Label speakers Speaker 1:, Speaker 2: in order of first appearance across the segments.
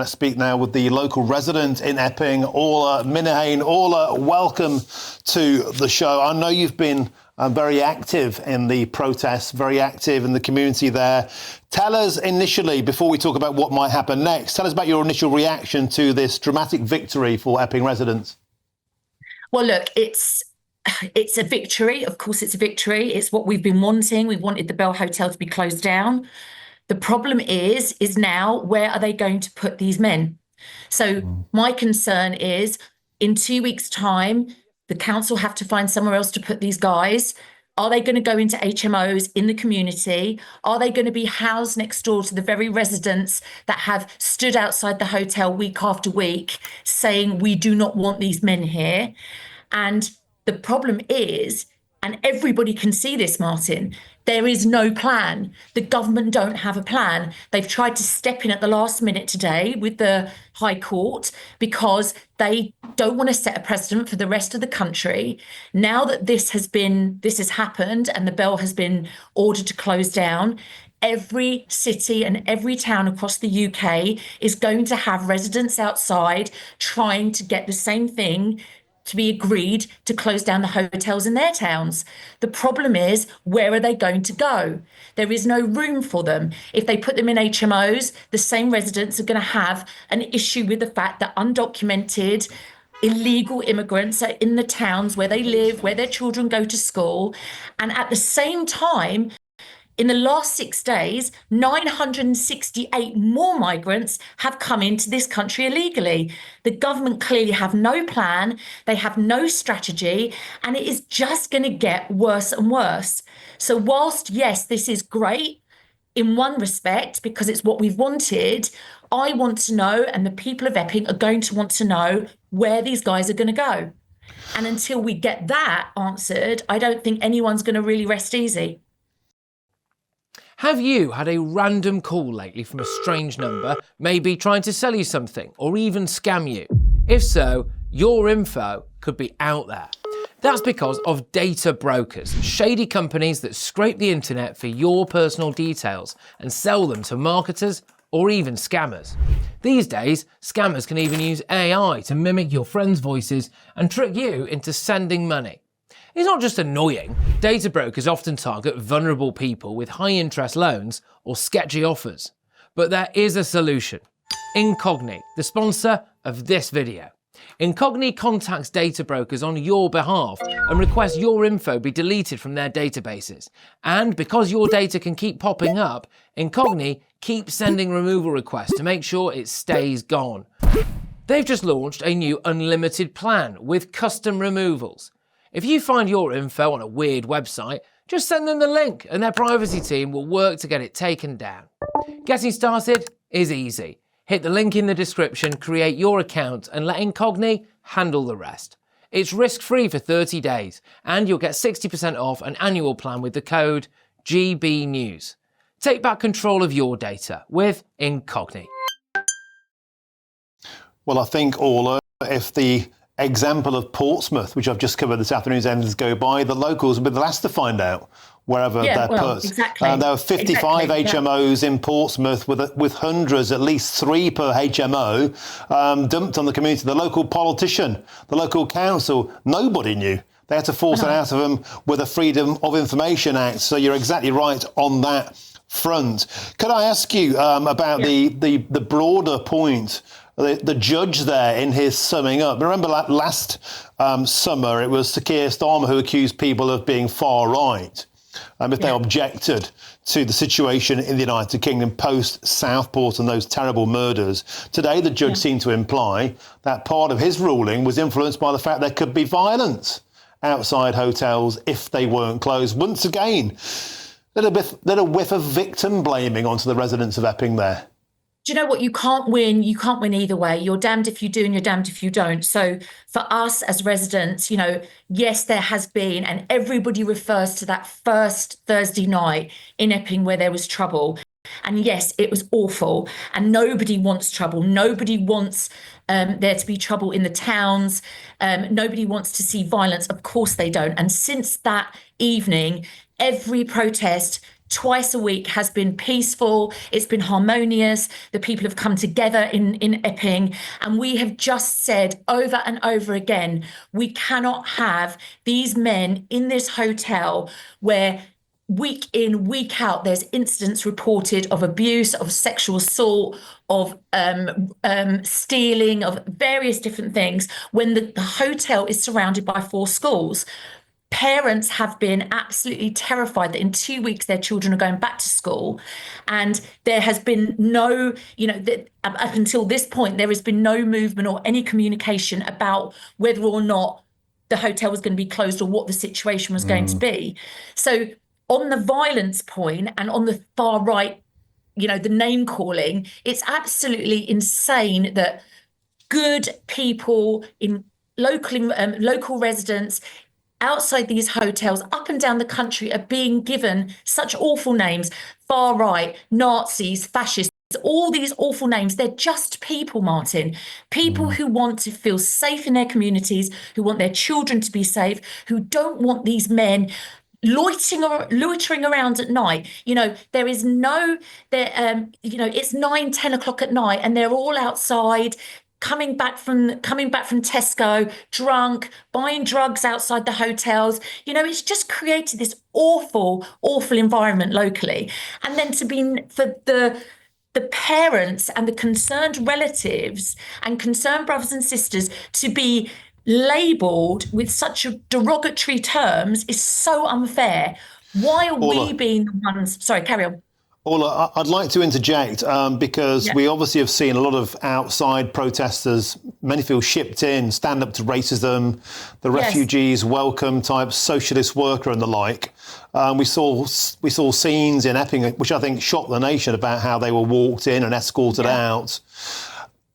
Speaker 1: Let's speak now with the local resident in Epping, Oral Minihane. Oral, welcome to the show. I know you've been very active in the protests, very active in the community there. Tell us initially, before we talk about what might happen next, tell us about your initial reaction to this dramatic victory for Epping residents.
Speaker 2: Well, look, it's a victory. Of course, it's a victory. It's what we've been wanting. We wanted the Bell Hotel to be closed down. The problem is now, where are they going to put these men? So my concern is, in 2 weeks' time, the council have to find somewhere else to put these guys. Are they going to go into HMOs in the community? Are they going to be housed next door to the very residents that have stood outside the hotel week after week saying, we do not want these men here? And the problem is, and everybody can see this, Martin, there is no plan. The government don't have a plan. They've tried to step in at the last minute today with the High Court because they don't want to set a precedent for the rest of the country. Now that this has happened and the Bell has been ordered to close down, every city and every town across the UK is going to have residents outside trying to get the same thing to be agreed to close down the hotels in their towns. The problem is, where are they going to go? There is no room for them. If they put them in HMOs, the same residents are going to have an issue with the fact that undocumented, illegal immigrants are in the towns where they live, where their children go to school. And at the same time, in the last 6 days, 968 more migrants have come into this country illegally. The government clearly have no plan, they have no strategy, and it is just going to get worse and worse. So whilst, yes, this is great in one respect, because it's what we've wanted, I want to know, and the people of Epping are going to want to know, where these guys are going to go. And until we get that answered, I don't think anyone's going to really rest easy.
Speaker 3: Have you had a random call lately from a strange number, maybe trying to sell you something or even scam you? If so, your info could be out there. That's because of data brokers, shady companies that scrape the internet for your personal details and sell them to marketers or even scammers. These days, scammers can even use AI to mimic your friends' voices and trick you into sending money. It's not just annoying. Data brokers often target vulnerable people with high interest loans or sketchy offers. But there is a solution. Incogni, the sponsor of this video. Incogni contacts data brokers on your behalf and requests your info be deleted from their databases. And because your data can keep popping up, Incogni keeps sending removal requests to make sure it stays gone. They've just launched a new unlimited plan with custom removals. If you find your info on a weird website, just send them the link and their privacy team will work to get it taken down. Getting started is easy. Hit the link in the description, create your account and let Incogni handle the rest. It's risk-free for 30 days and you'll get 60% off an annual plan with the code GBNews. Take back control of your data with Incogni.
Speaker 1: Well, I think, Oral, if the example of Portsmouth, which I've just covered this afternoon's ends go by, the locals will be the last to find out wherever they're put.
Speaker 2: Exactly.
Speaker 1: There are 55 HMOs in Portsmouth with hundreds, at least 3 per HMO, dumped on the community. The local politician, the local council, nobody knew. They had to force it out of them with a Freedom of Information Act. So you're exactly right on that front. Could I ask you about the broader point? The judge there, in his summing up, remember last summer, it was Sir Keir Starmer who accused people of being far right if they objected to the situation in the United Kingdom post Southport and those terrible murders. Today, the judge seemed to imply that part of his ruling was influenced by the fact there could be violence outside hotels if they weren't closed. Once again, little whiff of victim blaming onto the residents of Epping there.
Speaker 2: Do you know what? You can't win. You can't win either way. You're damned if you do and you're damned if you don't. So for us as residents, yes, there has been, and everybody refers to that first Thursday night in Epping where there was trouble. And yes, it was awful. And nobody wants trouble. Nobody wants there to be trouble in the towns. Nobody wants to see violence. Of course they don't. And since that evening, every protest twice a week has been peaceful. It's been harmonious. The people have come together in Epping, and we have just said over and over again, we cannot have these men in this hotel where week in, week out, there's incidents reported of abuse, of sexual assault, of stealing, of various different things, when the hotel is surrounded by 4 schools. Parents have been absolutely terrified that in 2 weeks their children are going back to school, and there has been no, up until this point, there has been no movement or any communication about whether or not the hotel was going to be closed or what the situation was going to be. So on the violence point and on the far right, the name calling, it's absolutely insane that good people in local residents outside these hotels up and down the country are being given such awful names: far right, Nazis, fascists, all these awful names. They're just people, Martin. People who want to feel safe in their communities, who want their children to be safe, who don't want these men loitering around at night. There is it's 9, 10 o'clock at night and they're all outside coming back from Tesco, drunk, buying drugs outside the hotels. It's just created this awful environment locally. And then for the parents and the concerned relatives and concerned brothers and sisters to be labelled with such derogatory terms is so unfair. Why are we being the ones? Sorry, carry on.
Speaker 1: Orla, I'd like to interject because we obviously have seen a lot of outside protesters, many feel shipped in, stand up to racism, the refugees welcome type socialist worker and the like. We saw scenes in Epping, which I think shocked the nation, about how they were walked in and escorted out.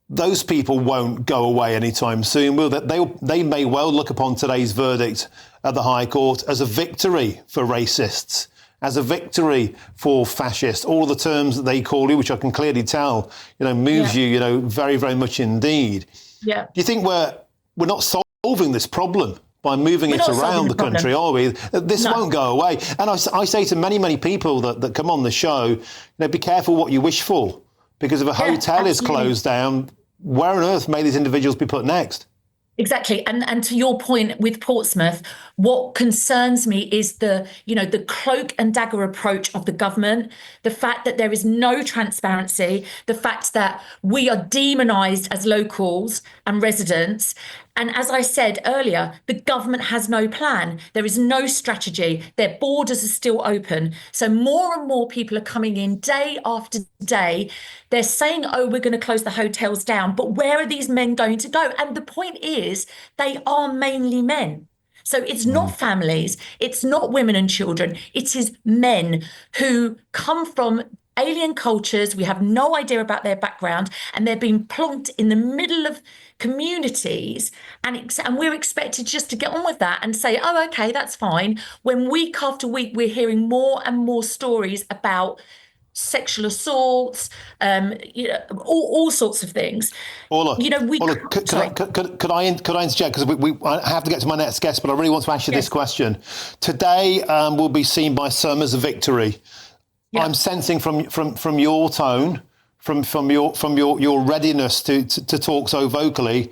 Speaker 1: Those people won't go away anytime soon, will they? They may well look upon today's verdict at the High Court as a victory for racists, as a victory for fascists, all of the terms that they call you, which I can clearly tell, moves you, very, very much indeed. Yeah. Do you think we're not solving this problem by moving it around the country, are we? This won't go away. And I say to many, many people that come on the show, be careful what you wish for, because if a hotel is closed down, where on earth may these individuals be put next?
Speaker 2: Exactly. And to your point with Portsmouth, what concerns me is the cloak and dagger approach of the government, the fact that there is no transparency, the fact that we are demonised as locals and residents. And as I said earlier, the government has no plan. There is no strategy. Their borders are still open. So more and more people are coming in day after day. They're saying, we're going to close the hotels down. But where are these men going to go? And the point is, they are mainly men. So it's not families. It's not women and children. It is men who come from alien cultures. We have no idea about their background, and they're being plonked in the middle of communities, and we're expected just to get on with that and say, okay, that's fine, when week after week we're hearing more and more stories about sexual assaults, all sorts of things.
Speaker 1: Orla, could I interject, because I have to get to my next guest, but I really want to ask you this question. Today will be seen by some as a victory. Yeah. I'm sensing from your tone, from your readiness to talk so vocally,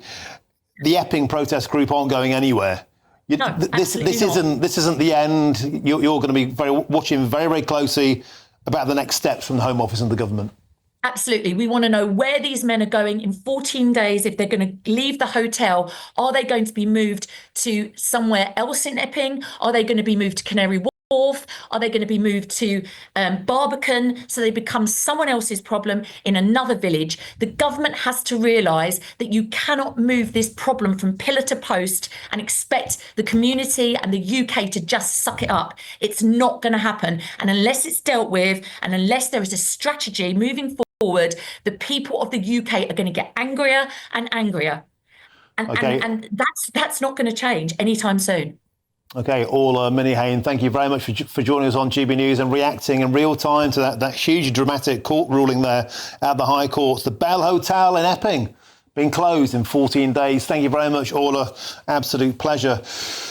Speaker 1: the Epping protest group aren't going anywhere. This isn't the end. You're going to be watching very, very closely about the next steps from the Home Office and the government.
Speaker 2: Absolutely. We want to know where these men are going in 14 days. If they're going to leave the hotel, are they going to be moved to somewhere else in Epping? Are they going to be moved to Canary Wharf? Are they going to be moved to Barbican, so they become someone else's problem in another village? The government has to realise that you cannot move this problem from pillar to post and expect the community and the UK to just suck it up. It's not going to happen. And unless it's dealt with, and unless there is a strategy moving forward, the people of the UK are going to get angrier and angrier. And that's not going to change anytime soon.
Speaker 1: Okay, Oral Minihane, thank you very much for joining us on GB News and reacting in real time to that huge dramatic court ruling there at the High Court. The Bell Hotel in Epping being closed in 14 days. Thank you very much, Orla. Absolute pleasure.